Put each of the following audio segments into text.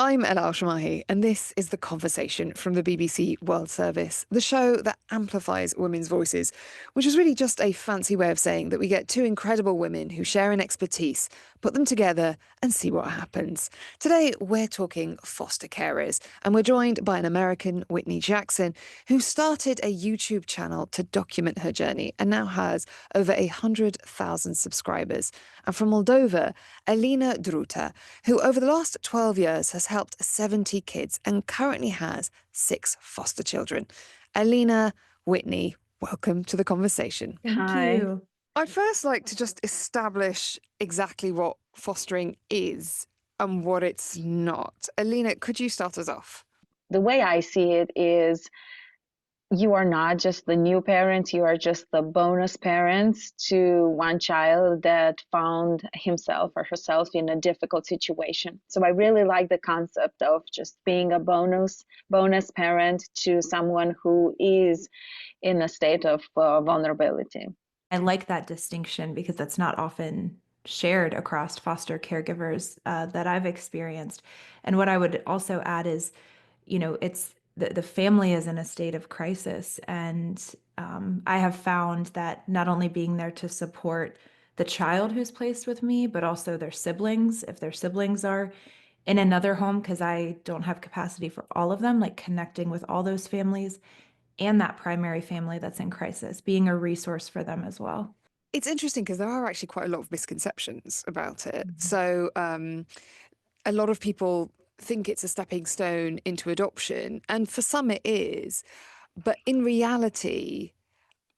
I'm Ella Al-Shamahi, and this is The Conversation from the BBC World Service, the show that amplifies women's voices, which is really just a fancy way of saying that we get two incredible women who share an expertise, put them together, and see what happens. Today, we're talking foster carers, and we're joined by an American, Whitney Jackson, who started a YouTube channel to document her journey and now has over 100,000 subscribers. And from Moldova, Alina Druță, who over the last 12 years has helped 70 kids and currently has 6 foster children. Alina, Whitney, welcome to the conversation. Thank Hi. you. I'd first like to just establish exactly what fostering is and what it's not. Alina, could you start us off? The way I see it is you are not just the new parent, you are just the bonus parents to one child that found himself or herself in a difficult situation. So I really like the concept of just being a bonus parent to someone who is in a state of vulnerability. I like that distinction because that's not often shared across foster caregivers that I've experienced. And what I would also add is, it's the family is in a state of crisis. And I have found that not only being there to support the child who's placed with me, but also their siblings, if their siblings are in another home, because I don't have capacity for all of them, like connecting with all those families and that primary family that's in crisis, being a resource for them as well. It's interesting because there are actually quite a lot of misconceptions about it. Mhm. So a lot of people think it's a stepping stone into adoption, and for some it is. But in reality,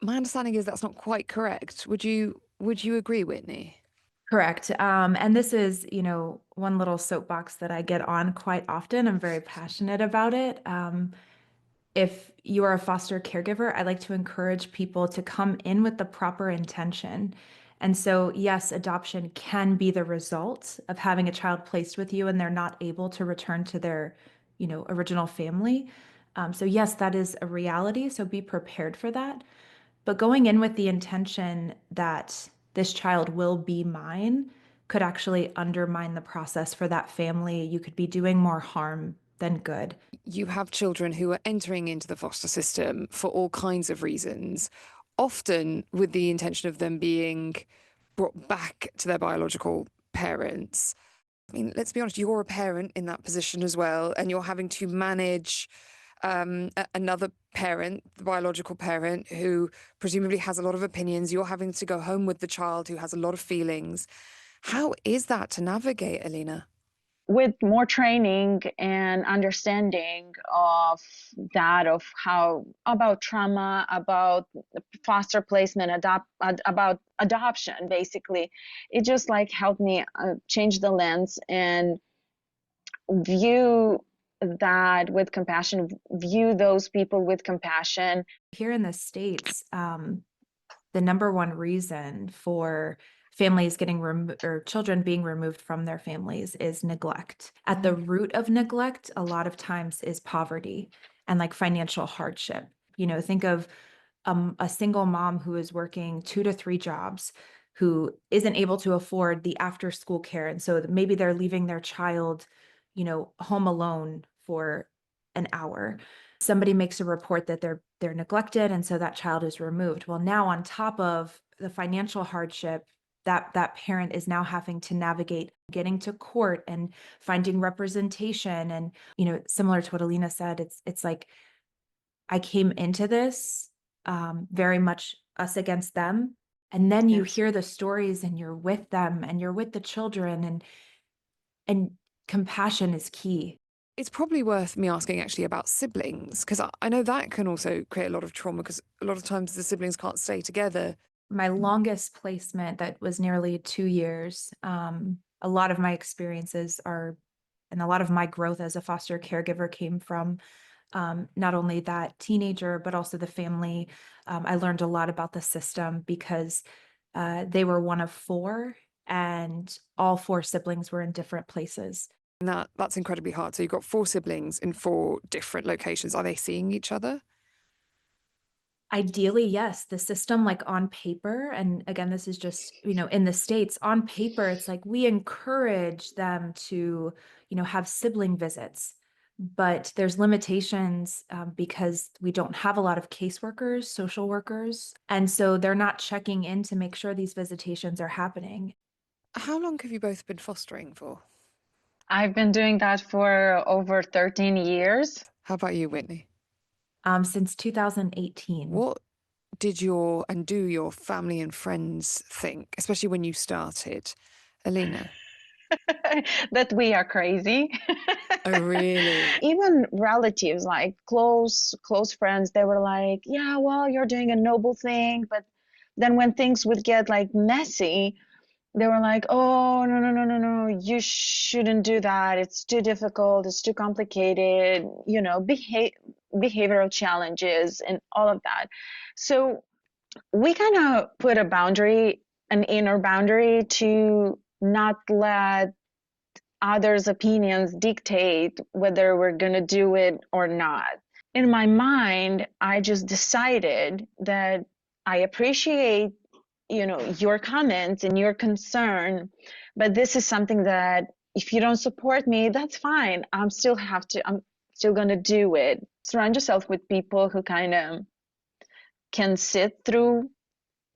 my understanding is that's not quite correct. Would you agree, Whitney? Correct. And this is, one little soapbox that I get on quite often. I'm very passionate about it. If you are a foster caregiver, I like to encourage people to come in with the proper intention. And so, yes, adoption can be the result of having a child placed with you and they're not able to return to their, original family. So yes, that is a reality. So be prepared for that. But going in with the intention that this child will be mine could actually undermine the process for that family. You could be doing more harm than good. You have children who are entering into the foster system for all kinds of reasons, often with the intention of them being brought back to their biological parents. I mean, let's be honest, you're a parent in that position as well, and you're having to manage another parent, the biological parent, who presumably has a lot of opinions. You're having to go home with the child who has a lot of feelings. How is that to navigate, Alina? With more training and understanding of that, of how about trauma, about foster placement, about adoption, basically, it just like helped me change the lens and view that with compassion, view those people with compassion. Here in the States, the number one reason for families getting removed or children being removed from their families is neglect. At the root of neglect, a lot of times is poverty and like financial hardship. Think of a single mom who is working 2 to 3 jobs, who isn't able to afford the after school care. And so maybe they're leaving their child, home alone for an hour. Somebody makes a report that they're neglected, and so that child is removed. Well, now on top of the financial hardship, that parent is now having to navigate getting to court and finding representation. And similar to what Alina said, it's like I came into this very much us against them, and then you Yes. hear the stories and you're with them and you're with the children, and compassion is key. It's probably worth me asking actually about siblings, because I know that can also create a lot of trauma because a lot of times the siblings can't stay together. My longest placement that was nearly 2 years. A lot of my experiences are, and a lot of my growth as a foster caregiver came from not only that teenager, but also the family. I learned a lot about the system because they were one of 4, and all 4 siblings were in different places. And that's incredibly hard. So you've got 4 siblings in 4 different locations. Are they seeing each other? Ideally, yes, the system, like on paper, and again, this is just, in the States, on paper, it's like we encourage them to, have sibling visits, but there's limitations because we don't have a lot of caseworkers, social workers. And so they're not checking in to make sure these visitations are happening. How long have you both been fostering for? I've been doing that for over 13 years. How about you, Whitney? Since 2018. What did do your family and friends think, especially when you started? Alina? That we are crazy. Oh, really? Even relatives, like close friends, they were like, yeah, well, you're doing a noble thing. But then when things would get like messy, they were like, oh, no, no, no, no, no, you shouldn't do that. It's too difficult. It's too complicated, behavioral challenges and all of that. So we kind of put a boundary, an inner boundary, to not let others' opinions dictate whether we're going to do it or not. In my mind, I just decided that I appreciate, your comments and your concern, but this is something that if you don't support me, that's fine. I'm still going to do it. Surround yourself with people who kind of can sit through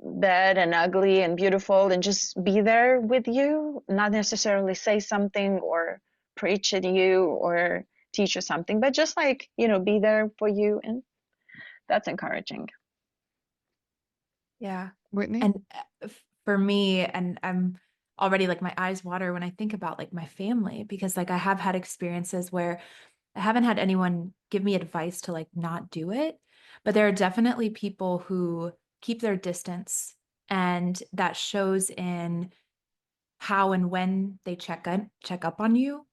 bad and ugly and beautiful and just be there with you, not necessarily say something or preach at you or teach you something, but just like, be there for you. And that's encouraging. Yeah. Whitney? And for me, and I'm already like my eyes water when I think about like my family, because like I have had experiences where I haven't had anyone give me advice to like not do it, but there are definitely people who keep their distance, and that shows in how and when they check up on you,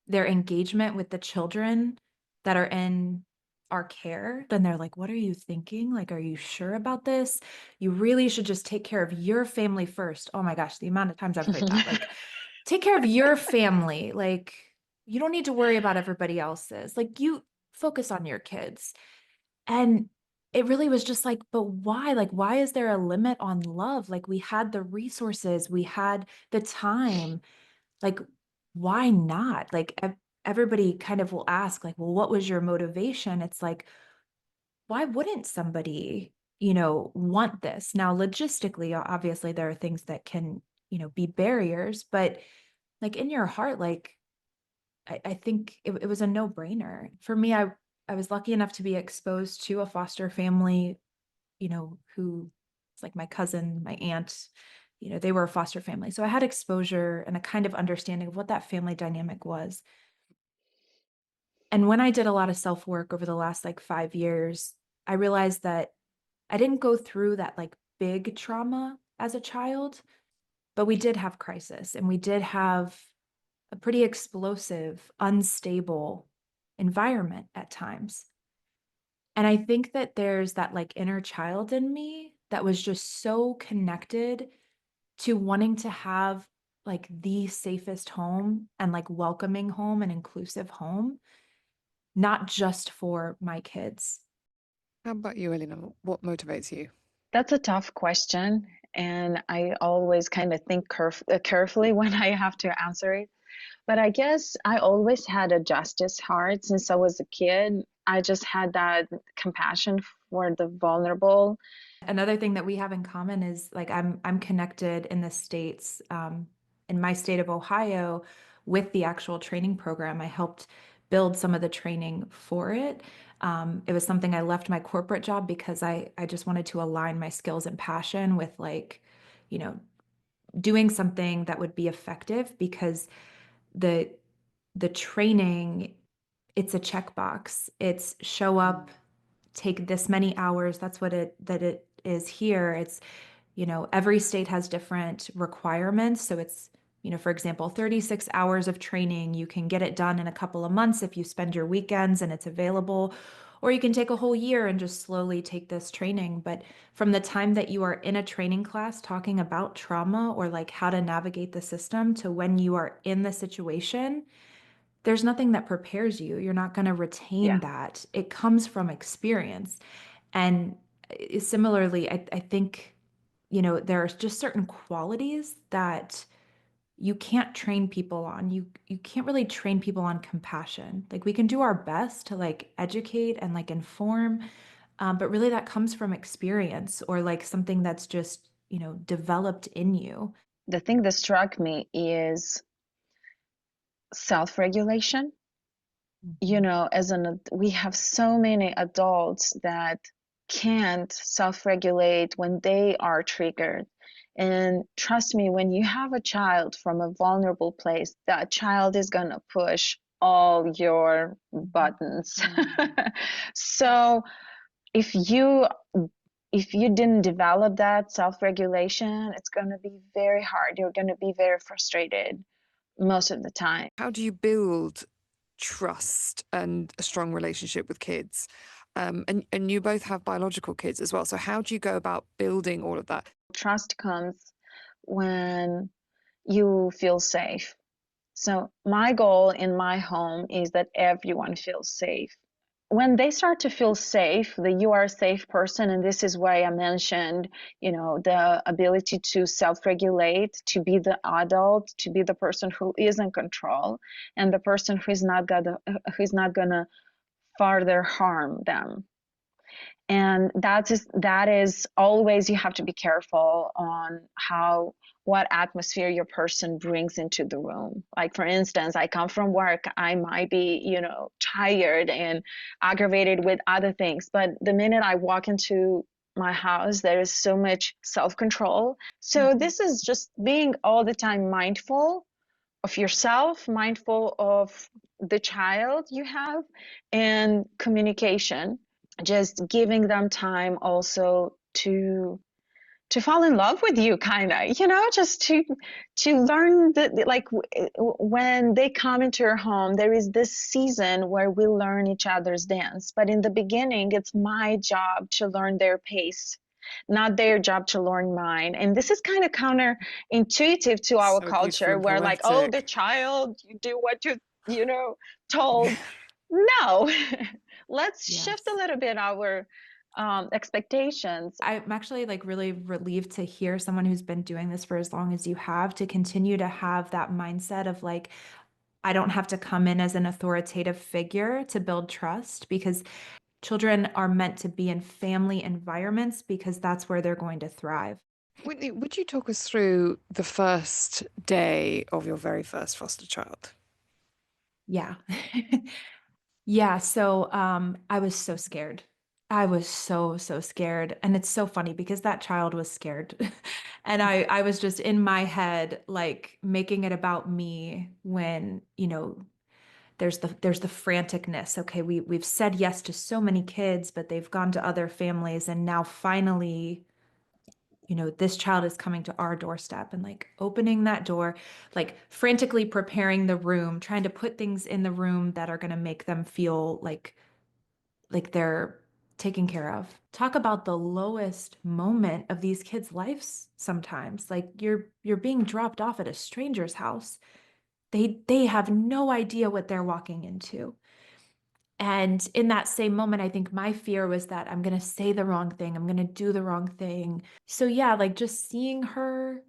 their engagement with the children that are in our care. Then they're like, what are you thinking? Like, are you sure about this? You really should just take care of your family first. Oh my gosh, the amount of times I've heard that, like, take care of your family. Like, you don't need to worry about everybody else's. Like, you focus on your kids. And it really was just like, but why? Like, why is there a limit on love? Like, we had the resources, we had the time. Like, why not? Like, everybody kind of will ask, like, well, what was your motivation? It's like, why wouldn't somebody, want this? Now, logistically, obviously, there are things that can, be barriers, but like in your heart, like, I think it was a no-brainer. For me, I was lucky enough to be exposed to a foster family, who it's like my cousin, my aunt, they were a foster family. So I had exposure and a kind of understanding of what that family dynamic was. And when I did a lot of self-work over the last like 5 years, I realized that I didn't go through that like big trauma as a child, but we did have crisis, and we did have a pretty explosive, unstable environment at times. And I think that there's that like inner child in me that was just so connected to wanting to have like the safest home and like welcoming home and inclusive home, not just for my kids. How about you, Alina? What motivates you? That's a tough question. And I always kind of think carefully when I have to answer it. But I guess I always had a justice heart since I was a kid. I just had that compassion for the vulnerable. Another thing that we have in common is like I'm connected in the States, in my state of Ohio, with the actual training program. I helped build some of the training for it. It was something I left my corporate job because I just wanted to align my skills and passion with like, you know, doing something that would be effective, because the training, it's a checkbox. It's show up, take this many hours. That's what it is here. It's, every state has different requirements. So it's, for example, 36 hours of training. You can get it done in a couple of months if you spend your weekends and it's available, or you can take a whole year and just slowly take this training. But from the time that you are in a training class talking about trauma or like how to navigate the system to when you are in the situation, there's nothing that prepares you. You're not going to retain Yeah. that. It comes from experience. And similarly, I think, there are just certain qualities that you can't train people on. You can't really train people on compassion. Like we can do our best to like educate and like inform, but really that comes from experience or like something that's just, you know, developed in you. The thing that struck me is self-regulation. You know, we have so many adults that can't self-regulate when they are triggered. And trust me, when you have a child from a vulnerable place, that child is gonna push all your buttons. So if you didn't develop that self-regulation, it's gonna be very hard. You're gonna be very frustrated most of the time. How do you build trust and a strong relationship with kids? And you both have biological kids as well. So how do you go about building all of that? Trust comes when you feel safe. So my goal in my home is that everyone feels safe. When they start to feel safe, that you are a safe person, and this is why I mentioned, you know, the ability to self-regulate, to be the adult, to be the person who is in control, and the person who's not gonna further harm them. And that is always, you have to be careful on what atmosphere your person brings into the room. Like for instance, I come from work, I might be, you know, tired and aggravated with other things, but the minute I walk into my house, there is so much self-control. So this is just being all the time mindful of yourself, mindful of the child you have, and communication, just giving them time also to fall in love with you, kind of, you know, just to learn that, like, when they come into your home, there is this season where we learn each other's dance, but in the beginning it's my job to learn their pace, not their job to learn mine. And this is kind of counterintuitive to our So beautiful culture, and where like, oh, the poetic. child, you do what you know told. No. Let's shift a Yes. little bit our expectations. I'm actually like really relieved to hear someone who's been doing this for as long as you have, to continue to have that mindset of like, I don't have to come in as an authoritative figure to build trust, because children are meant to be in family environments because that's where they're going to thrive. Whitney, would you talk us through the first day of your very first foster child? Yeah. Yeah. So I was so scared. I was so scared. And it's so funny because that child was scared. And I was just in my head, like making it about me when, you know, there's the franticness. Okay, we've said yes to so many kids, but they've gone to other families, and now finally, you know, this child is coming to our doorstep, and like opening that door, like frantically preparing the room, trying to put things in the room that are going to make them feel like they're taken care of. Talk about the lowest moment of these kids' lives sometimes. Like you're being dropped off at a stranger's house. They have no idea what they're walking into. And in that same moment, I think my fear was that I'm going to say the wrong thing. I'm going to do the wrong thing. So yeah, like just seeing her,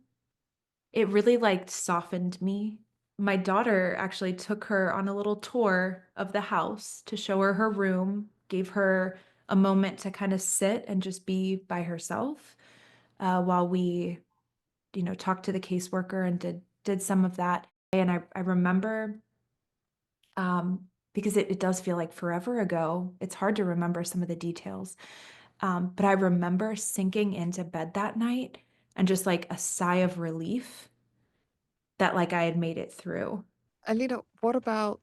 it really like softened me. My daughter actually took her on a little tour of the house to show her her room, gave her a moment to kind of sit and just be by herself, while we, you know, talked to the caseworker and did some of that. And I remember, because it does feel like forever ago. It's hard to remember some of the details. But I remember sinking into bed that night and just like a sigh of relief that like I had made it through. Alina, what about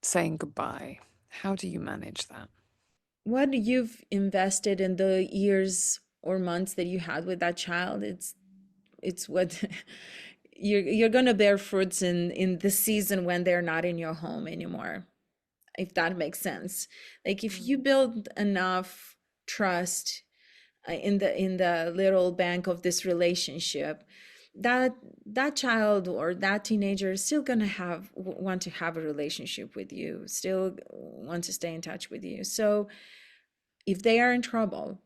saying goodbye? How do you manage that? What you've invested in the years or months that you had with that child, it's what you're gonna bear fruits in the season when they're not in your home anymore, if that makes sense. Like if you build enough trust in the little bank of this relationship, that child or that teenager is still gonna want to have a relationship with you, still want to stay in touch with you. So if they are in trouble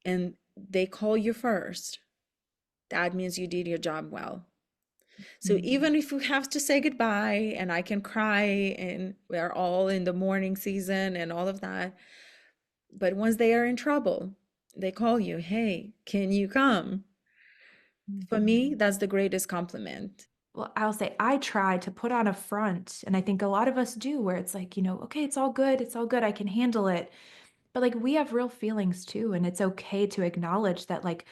and they call you first, that means you did your job well. So even if we have to say goodbye and I can cry and we are all in the mourning season and all of that, but once they are in trouble, they call you, hey, can you come? For me, that's the greatest compliment. Well, I'll say I try to put on a front, and I think a lot of us do, where it's like, okay, it's all good. It's all good. I can handle it. But like we have real feelings too. And it's okay to acknowledge that like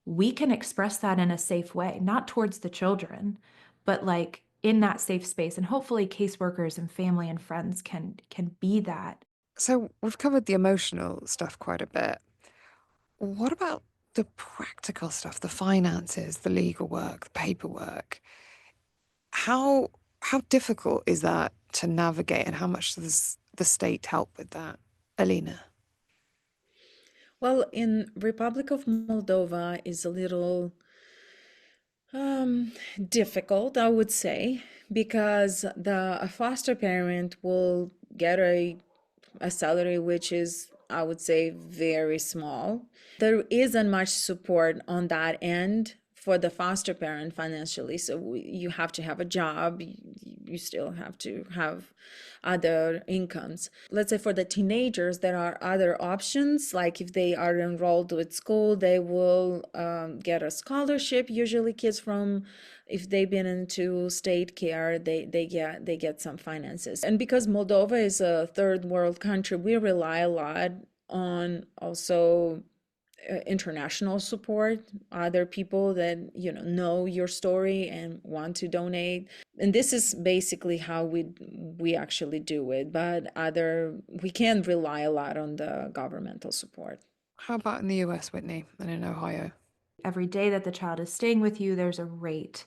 we can express that in a safe way, not towards the children, but like in that safe space. And hopefully caseworkers and family and friends can be that. So we've covered the emotional stuff quite a bit. What about the practical stuff, the finances, the legal work, the paperwork? How how difficult is that to navigate, and how much does the state help with that? Alina. Well, in Republic of Moldova is a little difficult, I would say, because a foster parent will get a salary which is, I would say, very small. There isn't much support on that end for the foster parent financially. So you have to have a job, you still have to have other incomes. Let's say for the teenagers, there are other options. Like if they are enrolled with school, they will get a scholarship. Usually kids from, if they've been into state care, they get some finances. And because Moldova is a third world country, we rely a lot on also international support, other people that know your story and want to donate. And this is basically how we actually do it, but we can rely a lot on the governmental support. How about in the US, Whitney, and in Ohio? Every day that the child is staying with you, there's a rate.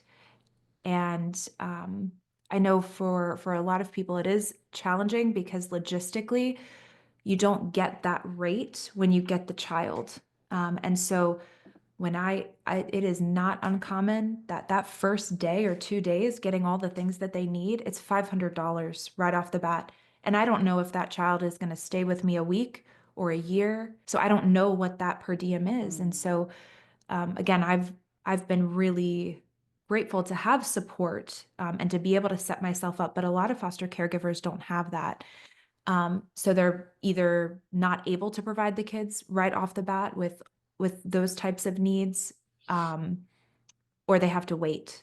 And I know for a lot of people, it is challenging because logistically, you don't get that rate when you get the child. And so when it is not uncommon that first day or 2 days getting all the things that they need, it's $500 right off the bat. And I don't know if that child is going to stay with me a week or a year. So I don't know what that per diem is. And so again, I've been really grateful to have support and to be able to set myself up. But a lot of foster caregivers don't have that. So they're either not able to provide the kids right off the bat with those types of needs, or they have to wait.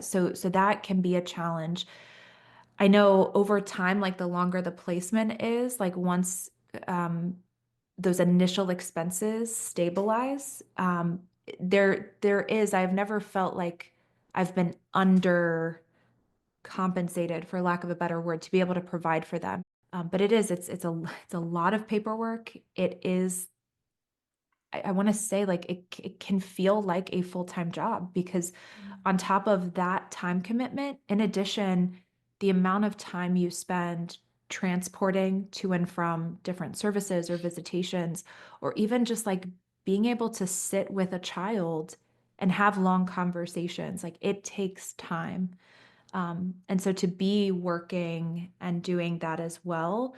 So that can be a challenge. I know over time, like the longer the placement is, like once those initial expenses stabilize, I've never felt like I've been under compensated, for lack of a better word, to be able to provide for them. But it's a lot of paperwork. It is, I want to say, like it can feel like a full-time job because on top of that time commitment, in addition, the amount of time you spend transporting to and from different services or visitations, or even just like being able to sit with a child and have long conversations, like it takes time. And so to be working and doing that as well,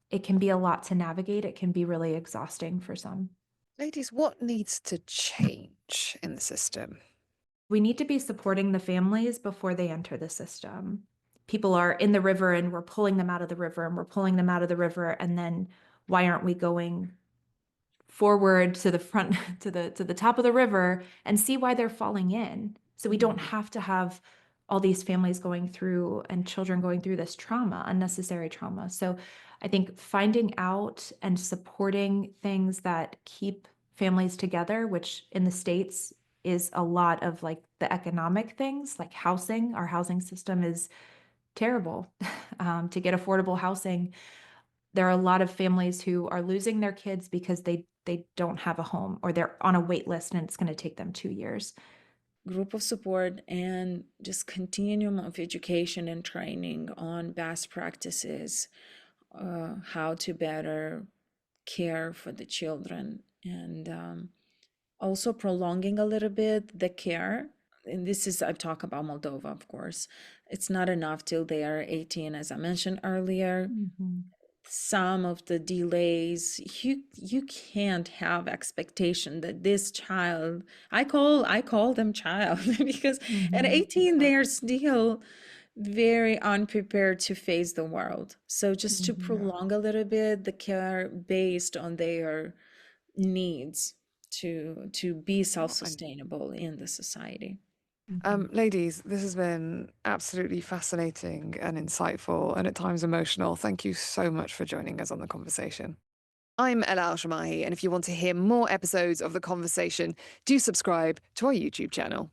it can be a lot to navigate. It can be really exhausting for some. Ladies, what needs to change in the system? We need to be supporting the families before they enter the system. People are in the river and we're pulling them out of the river and we're pulling them out of the river. And then why aren't we going forward to the front, to the top of the river and see why they're falling in? So we don't have to have all these families going through and children going through this trauma, unnecessary trauma. So I think finding out and supporting things that keep families together, which in the States is a lot of like the economic things, like housing. Our housing system is terrible. To get affordable housing, there are a lot of families who are losing their kids because they don't have a home, or they're on a wait list and it's going to take them 2 years. Group of support and just continuum of education and training on best practices, how to better care for the children, and also prolonging a little bit the care. And this is, I talk about Moldova, of course. It's not enough till they are 18, as I mentioned earlier. some of the delays, you can't have expectation that this child, I call them child because at 18 they are still very unprepared to face the world. So just to prolong a little bit the care based on their needs to be self-sustainable in the society. Ladies, this has been absolutely fascinating and insightful and at times emotional. Thank you so much for joining us on the conversation. I'm Ella Al-Shamahi, and if you want to hear more episodes of The Conversation, do subscribe to our YouTube channel.